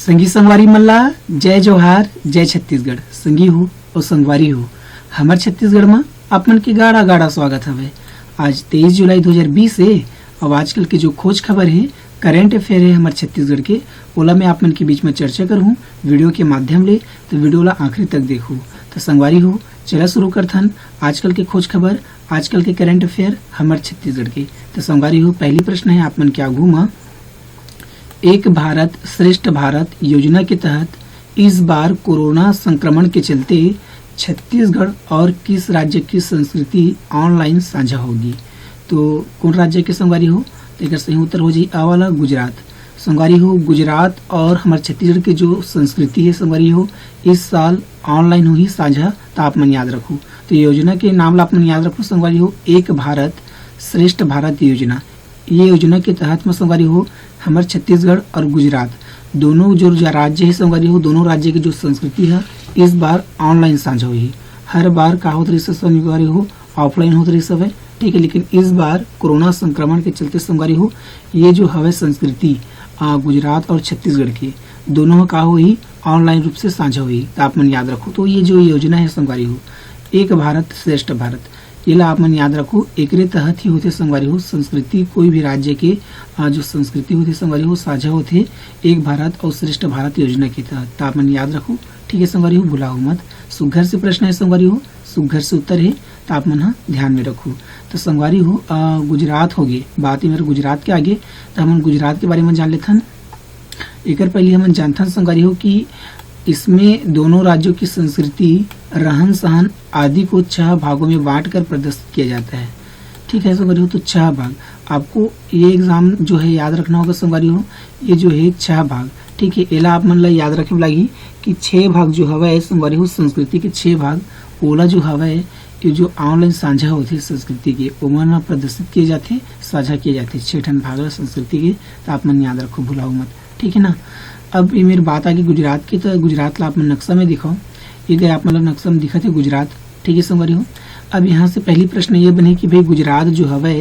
संगी संगवारी मल्ला जय जोहार जय छत्तीसगढ़। संगी हो और संगवारी हो हमार छत्तीसगढ़ में अपन के गाड़ा गाड़ा स्वागत हवे। आज 23 जुलाई 2020 है और आजकल के जो खोज खबर है करेंट अफेयर है हमारे छत्तीसगढ़ के ओला मैं आप मन के बीच में चर्चा करूँ वीडियो के माध्यम ले। तो वीडियो ला आखिरी तक देखो। तो संगवारी हो चला शुरू करथन आजकल के खोज खबर आजकल के करेंट अफेयर हमारे छत्तीसगढ़ के। तो संगवारी हो पहली प्रश्न है आप मन के आगू में, एक भारत श्रेष्ठ भारत योजना के तहत इस बार कोरोना संक्रमण के चलते छत्तीसगढ़ और किस राज्य की संस्कृति ऑनलाइन साझा होगी। तो कौन राज्य के संगवारी हो? तो सही उत्तर हो जाए आ वाला गुजरात। संगवारी हो गुजरात और हमारे छत्तीसगढ़ की जो संस्कृति है संगवारी हो इस साल ऑनलाइन ही साझा। तो आप मन याद रखो। तो योजना के नाम ला आप मन याद रखो संगवारी हो एक भारत श्रेष्ठ भारत योजना। ये योजना के तहत में संगवारी हो हमारे छत्तीसगढ़ और गुजरात दोनों जो राज्य है संगवारी हो दोनों राज्य की जो संस्कृति है इस बार ऑनलाइन साझा हुई। हर बार का होत रही संगवारी हो ऑफलाइन होत रही सब है, ठीक है, लेकिन इस बार कोरोना संक्रमण के चलते संगवारी हो ये जो हवे संस्कृति गुजरात और छत्तीसगढ़ की दोनों का हो ही ऑनलाइन रूप से साझा हुई। तो आप मन याद रखो। तो ये जो योजना है संगवारी हो एक भारत श्रेष्ठ भारत ये ला आप मन याद रखो। एकरे तहत ही होते संगवारी हो संस्कृति कोई भी राज्य के जो संस्कृति होती संगवारी हो साझा होते एक भारत और श्रेष्ठ भारत योजना के तहत। तो आप मन याद रखो, ठीक है संगवारी हो, भुलाओ मत। सुघर से प्रश्न है संगवारी हो, सुघर से उत्तर है तो आप मन ध्यान में रखो। तो संगवारी हो गुजरात हो गए बात ही मेरे गुजरात के आगे। तो हम गुजरात के बारे में जान लेथन। एक पहले हम जानथन संगवारी हो कि इसमें दोनों राज्यों की संस्कृति रहन सहन आदि को 6 भागों में बांटकर प्रदर्शित किया जाता है, ठीक है संगवारी हो। तो 6 भाग आपको ये एग्जाम जो है याद रखना होगा संगवारी हो। ये जो है 6 भाग, ठीक है, एला आप मन ला याद रखे लगी कि 6 भाग जो हवा संगवारी हो संस्कृति के 6 भाग ओला जो हवा ये जो ऑनलाइन साझा होते संस्कृति के ओमन प्रदर्शित किए जाते साझा किए जाते 6 ठन भाग संस्कृति के। तो आप मन याद रखो, भुलाओ मत, ठीक है ना। अब ये मेरी बात आ गई गुजरात की। तो गुजरात ला आप मन नक्शा में दिखाओ। ये गए आप मतलब नक्शा में दिखा थे गुजरात, ठीक है संगवारी हो। अब यहाँ से पहली प्रश्न ये बने कि भाई गुजरात जो हवा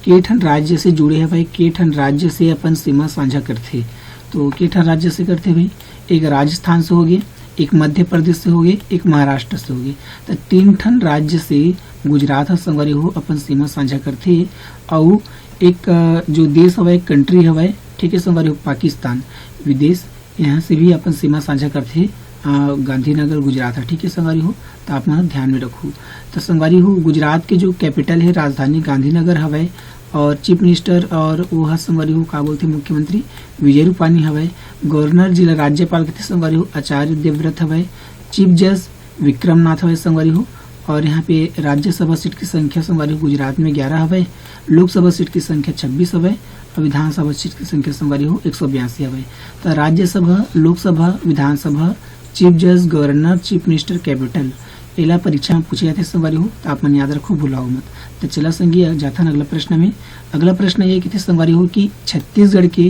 के ठन राज्य से जुड़े है भाई के ठन राज्य से अपन सीमा साझा करते। तो के ठन राज्य से करते भाई एक राजस्थान से हो गए, एक मध्य प्रदेश से हो गए, एक महाराष्ट्र से हो गए। तो 3 ठन राज्य से गुजरात संगवारी हो अपन सीमा साझा करते। और एक जो देश हवा कंट्री हवा ठीक है संगवारी हो पाकिस्तान विदेश यहाँ से भी अपन सीमा साझा करते गांधीनगर गुजरात है, ठीक है संगवारी हो। तो आप मन ध्यान में रखो। तो संगवारी हो गुजरात के जो कैपिटल है राजधानी गांधीनगर हवाए और चीफ मिनिस्टर और वो संगवारी हो का बोलते मुख्यमंत्री विजय रूपानी हवाए। गवर्नर जिला राज्यपाल के संगवारी हो आचार्य देवव्रत हवाए। चीफ जज विक्रम नाथ हवाए संगवारी हो। और यहाँ पे राज्यसभा सीट की संख्या संगवारी हो गुजरात में 11 हवाए। लोकसभा सीट की संख्या 26 हवाए और विधानसभा सीट की संख्या संगवारी हो 182 हवाए। तो राज्यसभा लोकसभा विधानसभा चीफ जज गवर्नर चीफ मिनिस्टर कैपिटल एला परीक्षा में पूछे जाते संगवारी हो। तो आप मन याद रखो, भुलाओ मत। तो चला संगी जाता अगला प्रश्न में। अगला प्रश्न ये कि संगवारी हो कि छत्तीसगढ़ के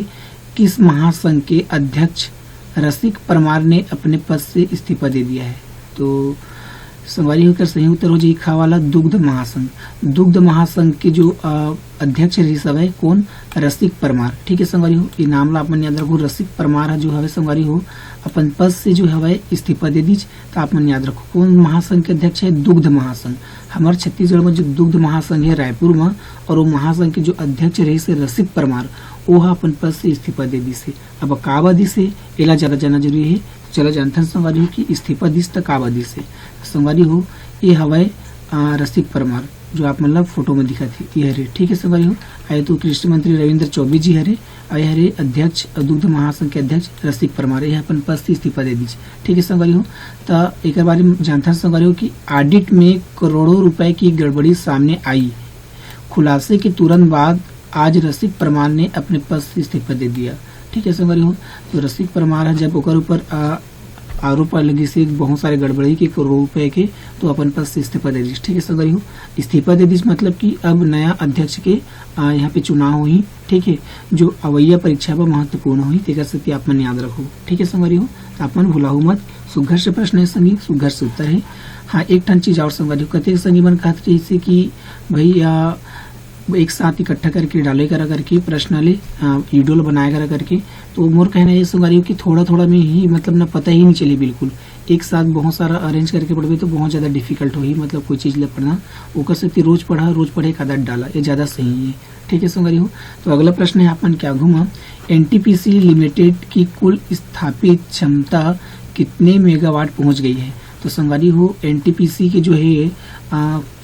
किस महासंघ के अध्यक्ष रसिक परमार ने अपने पद से इस्तीफा दे दिया है। तो संगवारी होकर सही उत्तर हो जाए खा वाला दुग्ध महासंघ। दुग्ध महासंघ के जो अध्यक्ष रही सब है कौन? रसिक परमार, ठीक है संगवारी हो। ये नाम ला आप मन याद रखो। रसिक परमार जो हवे संगवारी हो अपन पद से जो हवे इस्तीफा दे दीज। तो आप मन याद रखो कौन महासंघ के अध्यक्ष है? दुग्ध महासंघ। हमारे छत्तीसगढ़ में जो दुग्ध महासंघ है रायपुर में और वो महासंघ के जो अध्यक्ष रही से रसिक परमार वो अपन पद से इस्तीफा दे दी से। अब काबा दी से एला ज्यादा जाना जरूरी है। चलो जानथन संगवारी हो कि इस्तीफा दिस तक काबा दी से संगवारी हो ये हवाए रसिक परमार जो आप मतलब फोटो में दिखा थी ये हरे, ठीक है संगवारी हो। आए तो कृषि मंत्री रविंद्र चौबे जी हरे आए हरे अध्यक्ष दुग्ध महासंघ के अध्यक्ष रसिक परमार यह अपन पद से इस्तीफा दे दीजिए, ठीक है संगवारी हो। तो एक बार जानथन संगवारी हो कि ऑडिट में करोड़ों रुपए की गड़बड़ी सामने आई। खुलासे के तुरंत बाद आज रसिक परमार ने अपने पद से इस्तीफा दे दिया, ठीक है संगवारी हो। तो रसिक परमार जब ओकर ऊपर आरोप लगी से बहुत सारे गड़बड़ी के करोड़ों रुपए के तो अपन पद से इस्तीफा दे दीजिए, ठीक है संगवारी हो। इस्तीफा दे दीजिए मतलब कि अब नया अध्यक्ष के यहाँ पे चुनाव हुई, ठीक है, जो अवैया परीक्षा पर महत्वपूर्ण हुई तेकर से आप मन याद रखो, ठीक है संगवारी हो। तो आप मन भुलाओ मत। सुघर से प्रश्न है संगी सुघर से उत्तर है। हाँ एक ठन चीज और संगवारी हो कते संगी मन कहते कि भाई एक साथ इकट्ठा करके डाले करा करके पर्सनली वीडियो बनाया करा करके। तो मोर कहना ये संगवारी कि थोड़ा थोड़ा में ही मतलब ना पता ही नहीं चली बिल्कुल, एक साथ बहुत सारा अरेंज करके पढ़बे तो बहुत ज़्यादा डिफिकल्ट होगी, मतलब कोई चीज़ ले पढ़ना ओकर से रोज पढ़े एक आदत डाला, ये ज़्यादा सही है। ठीक है संगवारी हो। तो अगला प्रश्न है अपन क्या घूमा, एनटीपीसी लिमिटेड की कुल स्थापित क्षमता कितने मेगावाट पहुंच गई है। तो संगवारी हो एनटीपीसी के जो है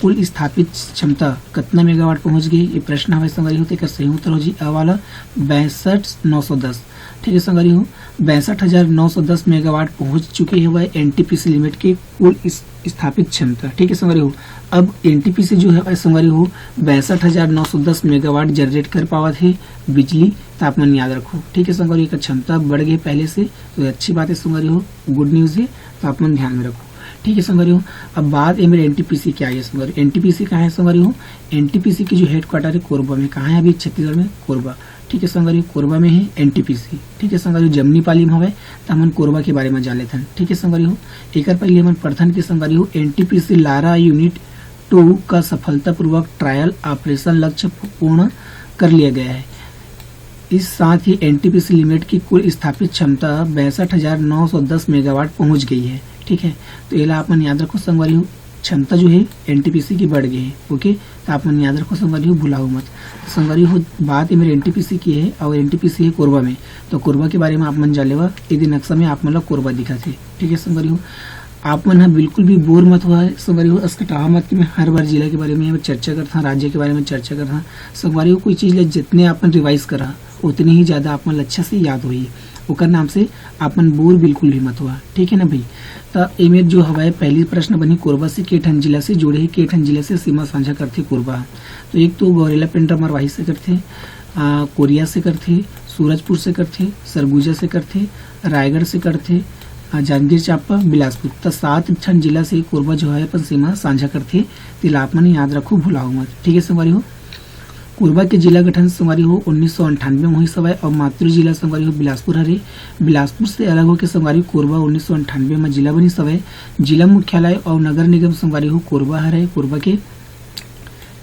कुल स्थापित क्षमता कितना मेगावाट पहुंच गई, ये प्रश्न हमें संगवारी हो। तो सही उत्तर हो जी अ वाला 62,910। ठीक है संगवारी हो, 62,910 मेगावाट पहुंच चुकी है वह एनटीपीसी लिमिटेड की कुल स्थापित क्षमता। ठीक है संगवारी हो। अब एनटीपीसी जो है संगवारी हो 62,910 मेगावाट जनरेट कर पावत है बिजली, तापमान याद रखो। ठीक है संगवारी, का क्षमता बढ़ गई पहले से, तो अच्छी बात है संगवारी हो, गुड न्यूज है, तापमान ध्यान में रखो। ठीक है संगवारी हो। अब बात है मेरे एनटीपीसी क्या है संगवारी, एनटीपीसी कहाँ है संगवारी हो, एनटीपीसी की जो हेडक्वार्टर है कोरबा में, कहाँ है अभी छत्तीसगढ़ में, कोरबा। ठीक है संगवारी, कोरबा में है एनटीपीसी। ठीक है संगवारी, जमनी पाली में हवे तो हम कोरबा के बारे में जान लेते हैं। ठीक है संगवारी हो, एक पहले हम प्रथन के संगवारी हो एनटीपीसी लारा यूनिट 2 का सफलतापूर्वक ट्रायल ऑपरेशन लक्ष्य पूर्ण कर लिया गया है। इस साथ ही एनटीपीसी लिमिटेड की कुल स्थापित क्षमता 62,910 मेगावाट पहुंच गई है। ठीक है, तो ये अपन याद रखो संगवारी हो, क्षमता जो है एनटीपीसी की बढ़ गई है। ओके, तो अपन याद रखो संगवारी हो, भुलाओ मत। संगवारी हो बात है मेरे एनटीपीसी की है और एनटीपीसी है कोरबा में, तो कोरबा के बारे में आप मन जान लेवा, यदि नक्शा में आप मतलब कोरबा दिखा थे। ठीक है संगवारी हो, आप मन बिल्कुल भी बोर मत हुआ संगवारी हो, अस्कटाहा मत कि मैं हर बार जिला के बारे में चर्चा करता, राज्य के बारे में चर्चा करता संगवारी हो। कोई चीज़ जितने अपन रिवाइज करा उतनी ही ज़्यादा आप मन अच्छा से याद हुई, ओकर नाम से आपन बोर बिल्कुल भी मत हुआ। ठीक है ना भाई। तो एमे जो हवाए पहली प्रश्न बनी कोरबा से केठन जिला से जुड़े ही, केठन जिला से सीमा साझा करते कोरबा। तो एक तो गौरेला पेंड्रा मरवाही से करते, कोरिया से करते, सूरजपुर से करते, सरगुजा से करते, रायगढ़ से करते, जांजगीर चांपा, बिलासपुर। तो 7 ठन जिला से कोरबा जो है अपन सीमा साझा करते, तिला आप मन याद रखो, भुलाओ मत। ठीक है संगवारी हो। कोरबा के जिला गठन संगवारी हो 1998 में हुई सवय और मातृ जिला संगवारी हो बिलासपुर हरे। बिलासपुर से अलग होकर संगवारी कोरबा 1998 में जिला बनी सवय। जिला मुख्यालय और नगर निगम संगवारी हो कोरबा हरे। कोरबा के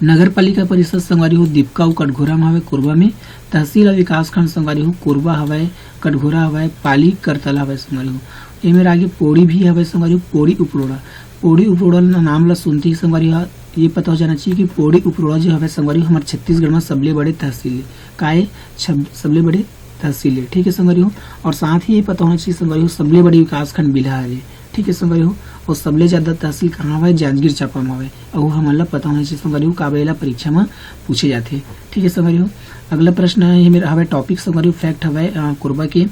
नगर पालिका परिषद संगवारी हो दीपका और कटघोरा में हवे कोरबा में। तहसील और विकास खंड संगवारी हो कोरबा हवाए, कटघोरा हवाए, पाली करतल हवाए संगवारी हो। ये मेरे आगे पोड़ी भी हवाए संगवारी हो, पोड़ी उपरोड़ा। पोड़ी उपरोड़ा नाम ला सुनते ही संगवारी हो ये पता हो जाना चाहिए कि पोड़ी उपरोड़ा जो है संगवारी हमारे छत्तीसगढ़ में सबले बड़े तहसील है, काहे सबले बड़े तहसील है। ठीक है संगवारी हो। और साथ ही ये पता होना चाहिए संगवारी हो सबले बड़ी विकास खंड बिल्हा है। ठीक है संगवारी हो। और सबले ज्यादा तहसील कहाँ हवे, जांजगीर चांपा में हवे, और हमला पता होना चाहिए संगवारी हो, काबेला परीक्षा में पूछे जाते। ठीक है संगवारी हो। अगला प्रश्न है मेरा हवे टॉपिक संगवारी हो फैक्ट हवे कोरबा के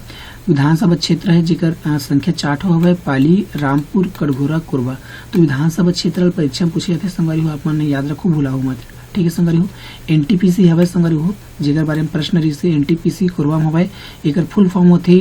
विधानसभा क्षेत्र है जेकर संख्या 4 हवे, पाली, रामपुर, कटघोरा, कोरबा। तो विधानसभा क्षेत्र परीक्षा में पूछे जाते संगवारी हो, आप मन याद रखो, भुलाओ मत। ठीक है संगवारी हो। एनटीपीसी हवे संगवारी हो जेकर बारे में प्रश्न रही से एनटीपीसी कोरबा में हवे। एकर फुल फॉर्म होते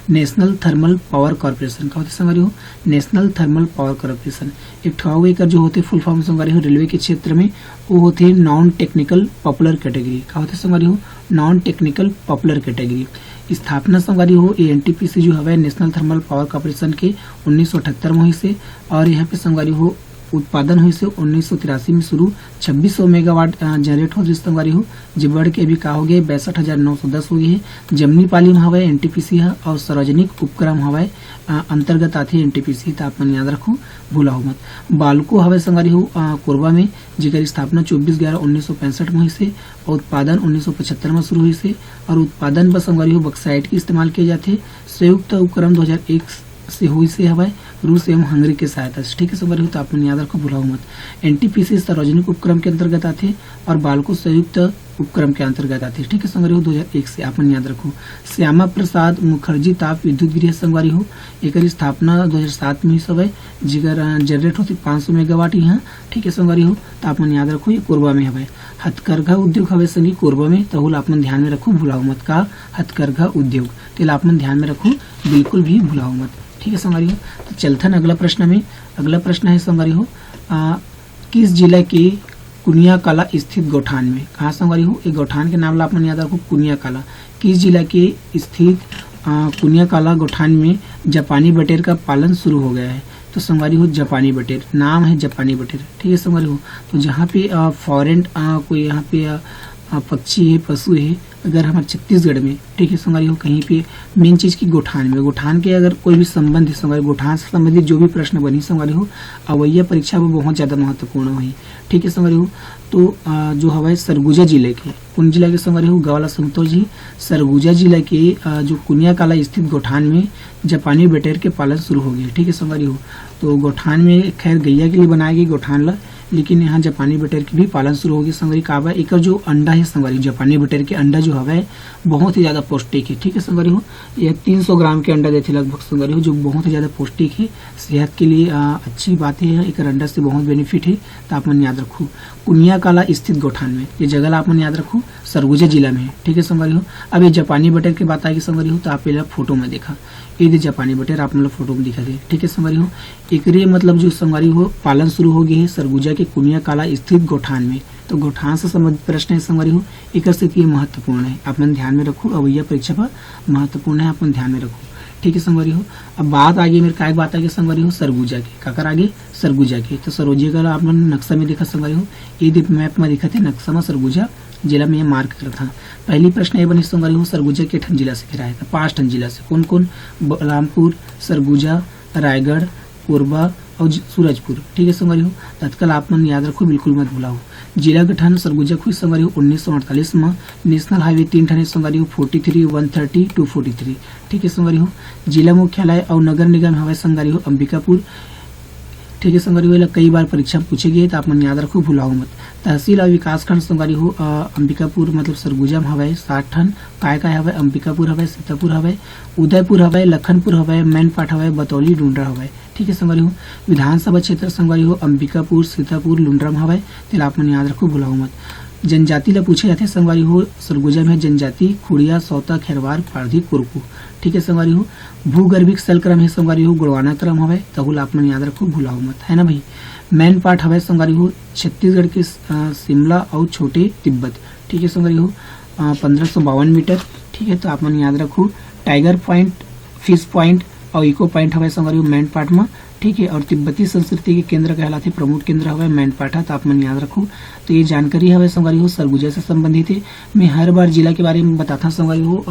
नेशनल थर्मल पावर कॉर्पोरेशन। का होते संगवारी हो, नेशनल थर्मल पावर कॉर्पोरेशन। एक ठाव एकर जो होते फुल फॉर्म संगवारी हो रेलवे के क्षेत्र में वो होते नॉन टेक्निकल पॉपुलर कैटेगरी। का होते संगवारी हो, नॉन टेक्निकल पॉपुलर कैटेगरी। स्थापना संगवारी हो एनटीपीसी जो हवे नेशनल थर्मल पावर कॉर्पोरेशन के 1978 में हुई से, और यहाँ पे संगवारी हो उत्पादन हुई से 1983 में शुरू 2600 मेगावाट जनरेट हो संगवारी हो, जो बढ़ के अभी का हो गए 62,910 हो गई है। जमनी पाली में हवा एनटीपीसी है और सार्वजनिक उपक्रम हवा अंतर्गत आती है एनटीपीसी, तो आप याद रखो, भूला मत। बालको हवा संगवारी हो कोरबा में जेकर स्थापना 24/11/1965 में हुई से और उत्पादन 1975 में शुरू हुई से, और उत्पादन व संगवारी हो बक्साइट के इस्तेमाल किए जाते। संयुक्त उपक्रम 2001 से हुई से हवा रूस एवं हंगरी के सहायता से। ठीक है संगवारी हो, तो आप याद रखो, भुलाओ मत। एनटीपीसी सार्वजनिक उपक्रम के अंतर्गत आते और बालको संयुक्त उपक्रम के अंतर्गत आते। ठीक है संगवारी हो 2001 से, आप याद रखो। श्यामा प्रसाद मुखर्जी ताप विद्युत गृह संगवारी हो एक स्थापना 2007 में सब जिगर जनरेट होती 500 मेगावाट यहाँ। ठीक है संगवारी हो, तो आप याद रखो, ये कोरबा में हवे। हथकरघा उद्योग हवे संगी कोरबा में, तो आप ध्यान में रखो, भुलाओ मत। का हथकरघा उद्योग, तो आप ध्यान में रखो, बिल्कुल भी भुलाओ मत। ठीक है संगवारी हो। तो चलथन अगला प्रश्न में। अगला प्रश्न है संगवारी हो किस जिला के कुनिया कला स्थित गौठान में। कहाँ संगवारी हो, एक गौठान के नाम ला आप याद रखो, कुनिया कला। किस जिला के स्थित कुनिया कला गौठान में जापानी बटेर का पालन शुरू हो गया है। तो संगवारी हो जापानी बटेर, नाम है जापानी बटेर। ठीक है संगवारी हो, तो जहाँ पे फॉरेन कोई यहाँ पे पक्षी है, पशु है, अगर हमारे छत्तीसगढ़ में, ठीक है संगवारी हो, कहीं पे मेन चीज की गोठान में, गोठान के अगर कोई भी संबंध है संगवारी, गोठान से संबंधित जो भी प्रश्न बनी संगवारी हो, अवैया परीक्षा में बहुत ज्यादा महत्वपूर्ण हुई। ठीक है संगवारी हो, तो जो हवाई सरगुजा जिले के, कौन जिला के संगवारी हो, गवाला संतोष जी, सरगुजा जिले के जो कुनिया काला स्थित गोठान में जापानी बटेर के पालन शुरू हो गए। ठीक है संगवारी हो, तो गोठान में खैर गैया के लिए बनाई गई गोठान ला, लेकिन यहाँ जापानी बटेर की भी पालन शुरू होगी संगवारी। काबा एक जो अंडा है संगवारी, जापानी बटेर के अंडा जो हवा है बहुत ही ज्यादा पौष्टिक है। ठीक है संगवारी हो, यह 300 ग्राम के अंडा देते लगभग संगवारी हो, जो बहुत ही ज्यादा पौष्टिक है, सेहत के लिए अच्छी बात है, एक अंडा से बहुत बेनिफिट है। तो आप मन याद रखो, कुनिया काला स्थित गोठान में, ये जगह आप मन याद रखो सरगुजा जिला में है। ठीक है संगवारी हो, अब ये जापानी बटेर की बात आएगी संगवारी हो, तो आप पहले फोटो में देखा, ये जापानी बटेर आप मतलब फोटो में दिखा दे। ठीक है संगवारी हो, एकरे मतलब जो संगवारी हो पालन शुरू हो गई है सरगुजा के कुनिया काला स्थित गोठान में। तो गोठान से संबंधित प्रश्न है संगवारी हो, एक स्थिति महत्वपूर्ण है, आप मन ध्यान में रखो, अवैया परीक्षा पर महत्वपूर्ण है, आप मन ध्यान में रखो। ठीक है संगवारी हो, अब बात आगे मेरे काय बात आगे संगवारी हो सरगुजा की, काकर आगे सरगुजा की। तो सरगुजा का आप नक्शा में देखा संगवारी हो, ये मैप में दिखा थे नक्शा में सरगुजा जिला में मार्क कर था। पहली प्रश्न ये बनी संगवारी हो, सरगुजा के ठन जिला से घिरा है, 5 ठन जिला से, कौन कौन, बलरामपुर, सरगुजा, रायगढ़, कोरबा और सूरजपुर। ठीक है संगवारी हो, तत्काल आप मन याद रखो, बिल्कुल मत भूलाओ। जिला गठन सरगुजा खुद संगवारी हो 1948 में, नेशनल हाईवे 3 ठन संगवारी हो 43, 130, 243। ठीक है संगवारी हो, जिला मुख्यालय और नगर निगम हवाई संगवारी हो अंबिकापुर। ठीक है संगवारी हो, कई बार परीक्षा में पूछे गए, तो आप मन याद रखो, भुलाओ मत। तहसील और विकास खंड संगवारी हो अंबिकापुर मतलब सरगुजा में हवाई 60 ठन, काय हवाई अंबिकापुर हवाई, सीतापुर हवाई, उदयपुर हवाई, लखनपुर हवाई, मैनपाट हवाई, बतौली, डूंडरा हवाई। ठीक है संगवारी हो, विधानसभा क्षेत्र संगवारी हो अंबिकापुर, सीतापुर, लुंड्रम हवाई, तेला आप मन याद रखो, भुलाओ मत। जनजाति ला पूछे जाते संगवारी हो सरगुजा में जनजाति खुड़िया, सौता, खेरवार, पारधी, कुरकू। ठीक है संगवारी हो, भूगर्भिक स्थल क्रम है संगवारी हो गुड़वाना क्रम हवे, तहुल आप मन याद रखो, भुलाओ मत, है ना भाई। मैन पार्ट हवे संगवारी हो छत्तीसगढ़ के शिमला और छोटे तिब्बत। ठीक है संगवारी हो 1552 मीटर। ठीक है, तो आप मन याद रखो, टाइगर पॉइंट, फिश पॉइंट और इको पॉइंट हवे संगवारी हो मैन पार्ट में। ठीक है, और तिब्बती संस्कृति के केंद्र कहलाते प्रमुख केंद्र हवे मैन पाठा, तो आप मन याद रखो। तो ये जानकारी हवे संगवारी हो सरगुजा से संबंधित है। मैं हर बार जिला के बारे में बताता संगवारी हो,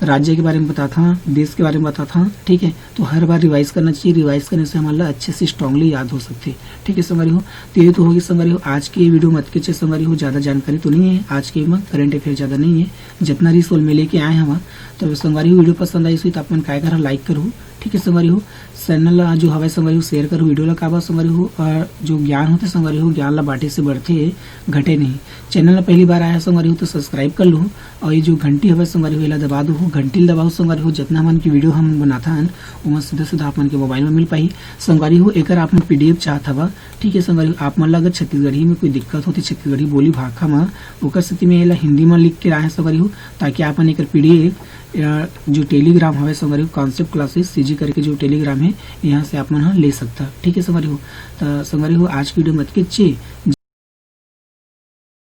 राज्य के बारे में बताता, देश के बारे में बताता। ठीक है, तो हर बार रिवाइज करना चाहिए, रिवाइज करने से हमारा अच्छे से स्ट्रांगली याद हो सकते। ठीक है संगवारी हो, तो ये तो होगी संगवारी हो आज की वीडियो मत के संगवारी हो, ज्यादा जानकारी तो नहीं है आज के में, करंट अफेयर ज्यादा नहीं है, जितना रिसोल में लेके आए हम। तो संगवारी हो वीडियो पसंद आई तो आप मन काय करा लाइक करो। ठीक है संगवारी हो, चैनल जो हवाई संगवारी हो शेयर करो, वीडियो ला काबा संगवारी हो, और जो ज्ञान होते संगवारी हो ज्ञान ला बांटे से बढ़ते घटे नहीं। चैनल ला पहली बार आया संगवारी हो तो सब्सक्राइब कर लो, और ये जो घंटी हवाई संगवारी हो दबा दो, घंटी दबाओ संगवारी हो, जितना मन की वीडियो हम बनाता हन वो सीधा सीधा आप मन के मोबाइल में मिल पाई संगवारी हो। एक आप मन PDF चाहत हवा। ठीक है संगवारी हो, आप मन अगर छत्तीसगढ़ी में कोई दिक्कत होती, छत्तीसगढ़ी बोली भाषा में, ओकर स्थिति में एला हिंदी में लिख के आए संगवारी हो, ताकि आप एक PDF जो टेलीग्राम हवे संगवारी हो कॉन्सेप्ट क्लासेस CG करके जो टेलीग्राम है यहाँ से आप मन ले सकता। ठीक है संगवारी हो, तो संगवारी हो आज की वीडियो मत के